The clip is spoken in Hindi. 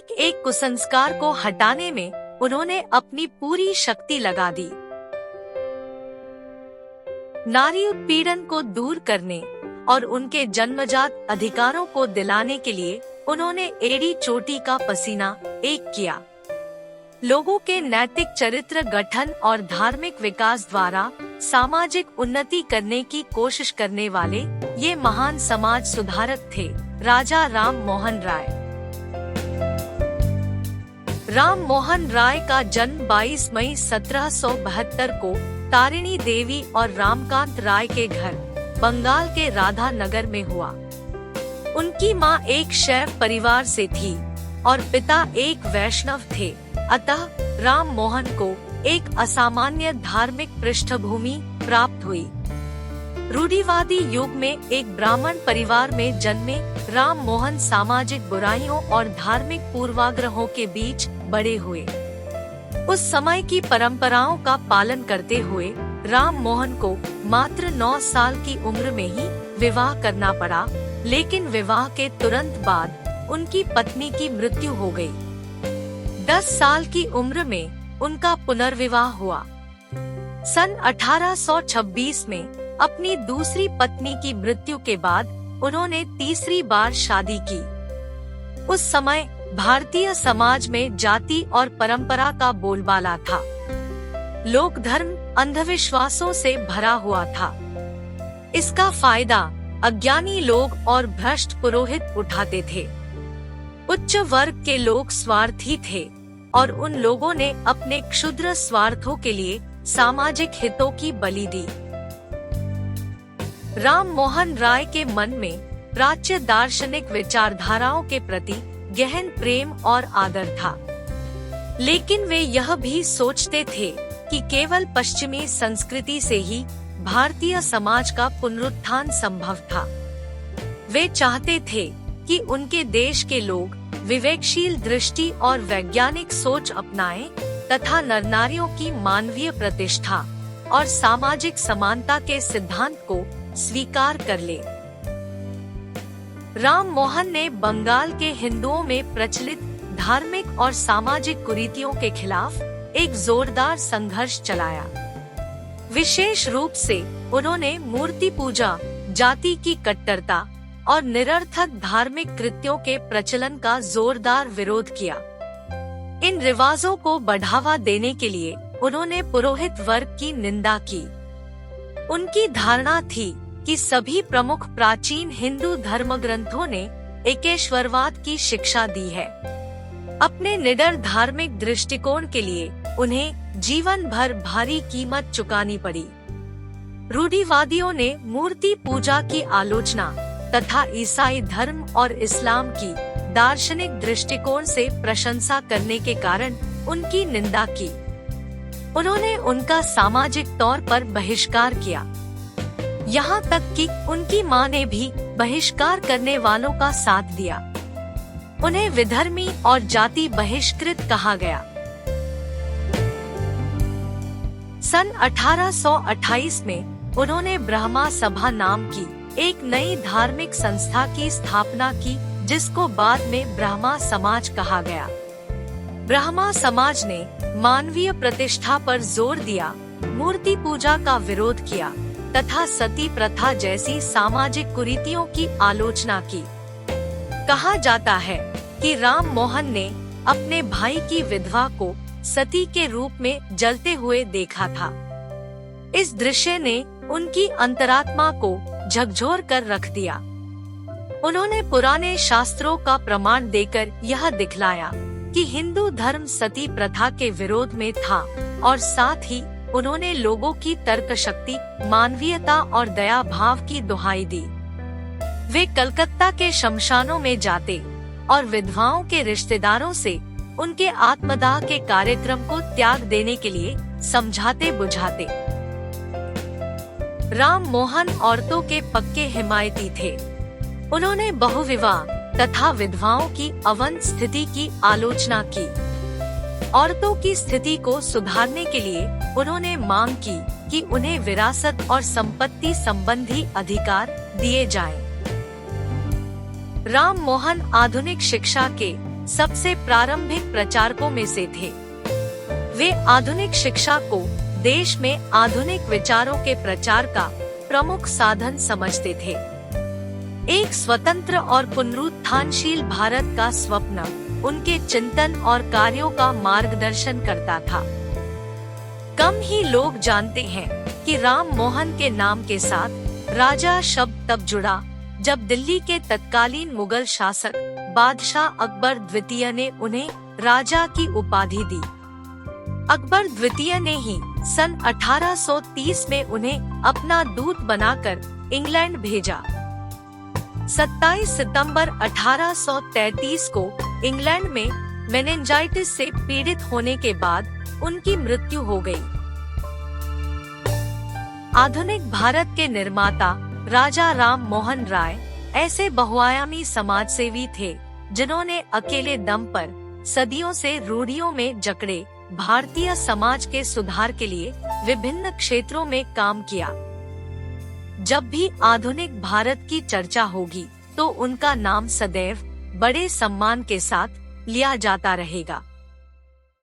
एक एक कुसंस्कार को हटाने में उन्होंने अपनी पूरी शक्ति लगा दी। नारी उत्पीड़न को दूर करने और उनके जन्मजात अधिकारों को दिलाने के लिए उन्होंने एड़ी चोटी का पसीना एक किया। लोगों के नैतिक चरित्र गठन और धार्मिक विकास द्वारा सामाजिक उन्नति करने की कोशिश करने वाले ये महान समाज सुधारक थे राजा राम मोहन राय। राम मोहन राय का जन्म 22 मई 1772 को तारिणी देवी और रामकांत राय के घर बंगाल के राधा नगर में हुआ। उनकी मां एक शैव परिवार से थी और पिता एक वैष्णव थे, अतः राम मोहन को एक असामान्य धार्मिक पृष्ठभूमि प्राप्त हुई। रूढ़िवादी युग में एक ब्राह्मण परिवार में जन्मे राम मोहन सामाजिक बुराइयों और धार्मिक पूर्वाग्रहों के बीच बड़े हुए। उस समय की परंपराओं का पालन करते हुए राम मोहन को मात्र 9 साल की उम्र में ही विवाह करना पड़ा, लेकिन विवाह के तुरंत बाद उनकी पत्नी की मृत्यु हो गई। 10 साल की उम्र में उनका पुनर्विवाह हुआ। सन 1826 में अपनी दूसरी पत्नी की मृत्यु के बाद उन्होंने तीसरी बार शादी की। उस समय भारतीय समाज में जाति और परंपरा का बोलबाला था। लोक धर्म अंधविश्वासों से भरा हुआ था। इसका फायदा अज्ञानी लोग और भ्रष्ट पुरोहित उठाते थे। उच्च वर्ग के लोग स्वार्थी थे और उन लोगों ने अपने क्षुद्र स्वार्थों के लिए सामाजिक हितों की बलि दी। राम मोहन राय के मन में प्राच्य दार्शनिक विचारधाराओं के प्रति गहन प्रेम और आदर था, लेकिन वे यह भी सोचते थे कि केवल पश्चिमी संस्कृति से ही भारतीय समाज का पुनरुत्थान संभव था। वे चाहते थे कि उनके देश के लोग विवेकशील दृष्टि और वैज्ञानिक सोच अपनाएं तथा नर नारियों की मानवीय प्रतिष्ठा और सामाजिक समानता के सिद्धांत को स्वीकार कर ले। राम मोहन ने बंगाल के हिंदुओं में प्रचलित धार्मिक और सामाजिक कुरीतियों के खिलाफ एक जोरदार संघर्ष चलाया। विशेष रूप से उन्होंने मूर्ति पूजा, जाति की कट्टरता और निरर्थक धार्मिक कृत्यों के प्रचलन का जोरदार विरोध किया। इन रिवाजों को बढ़ावा देने के लिए उन्होंने पुरोहित वर्ग की निंदा की। उनकी धारणा थी कि सभी प्रमुख प्राचीन हिंदू धर्मग्रंथों ने एकेश्वरवाद की शिक्षा दी है। अपने निडर धार्मिक दृष्टिकोण के लिए उन्हें जीवन भर भारी कीमत चुकानी पड़ी। रूढ़िवादियों ने मूर्ति पूजा की आलोचना तथा ईसाई धर्म और इस्लाम की दार्शनिक दृष्टिकोण से प्रशंसा करने के कारण उनकी निंदा की। उन्होंने उनका सामाजिक तौर पर बहिष्कार किया। यहाँ तक कि उनकी मां ने भी बहिष्कार करने वालों का साथ दिया। उन्हें विधर्मी और जाति बहिष्कृत कहा गया। सन 1828 में उन्होंने ब्रह्मा सभा नाम की एक नई धार्मिक संस्था की स्थापना की, जिसको बाद में ब्रह्मा समाज कहा गया। ब्रह्मा समाज ने मानवीय प्रतिष्ठा पर जोर दिया, मूर्ति पूजा का विरोध किया तथा सती प्रथा जैसी सामाजिक कुरीतियों की आलोचना की। कहा जाता है कि राम मोहन ने अपने भाई की विधवा को सती के रूप में जलते हुए देखा था। इस दृश्य ने उनकी अंतरात्मा को झकझोर कर रख दिया। उन्होंने पुराने शास्त्रों का प्रमाण देकर यह दिखलाया कि हिंदू धर्म सती प्रथा के विरोध में था और साथ ही उन्होंने लोगों की तर्क शक्ति, मानवीयता और दया भाव की दुहाई दी। वे कलकत्ता के शमशानों में जाते और विधवाओं के रिश्तेदारों से उनके आत्मदाह के कार्यक्रम को त्याग देने के लिए समझाते बुझाते। राम मोहन औरतों के पक्के हिमायती थे। उन्होंने बहुविवाह तथा विधवाओं की अवंत स्थिति की आलोचना की। औरतों की स्थिति को सुधारने के लिए उन्होंने मांग की कि उन्हें विरासत और संपत्ति संबंधी अधिकार दिए जाएं। राम मोहन आधुनिक शिक्षा के सबसे प्रारंभिक प्रचारकों में से थे। वे आधुनिक शिक्षा को देश में आधुनिक विचारों के प्रचार का प्रमुख साधन समझते थे। एक स्वतंत्र और पुनरुत्थानशील भारत का स्वप्न उनके चिंतन और कार्यों का मार्गदर्शन करता था। कम ही लोग जानते हैं कि राम मोहन के नाम के साथ राजा शब्द तब जुड़ा जब दिल्ली के तत्कालीन मुगल शासक बादशाह अकबर द्वितीय ने उन्हें राजा की उपाधि दी। अकबर द्वितीय ने ही सन 1830 में उन्हें अपना दूत बनाकर इंग्लैंड भेजा। 27 सितंबर 1833 को इंग्लैंड में मेनिंजाइटिस से पीड़ित होने के बाद उनकी मृत्यु हो गई। आधुनिक भारत के निर्माता राजा राम मोहन राय ऐसे बहुआयामी समाजसेवी थे जिन्होंने अकेले दम पर सदियों से रूढ़ियों में जकड़े भारतीय समाज के सुधार के लिए विभिन्न क्षेत्रों में काम किया। जब भी आधुनिक भारत की चर्चा होगी तो उनका नाम सदैव बड़े सम्मान के साथ लिया जाता रहेगा।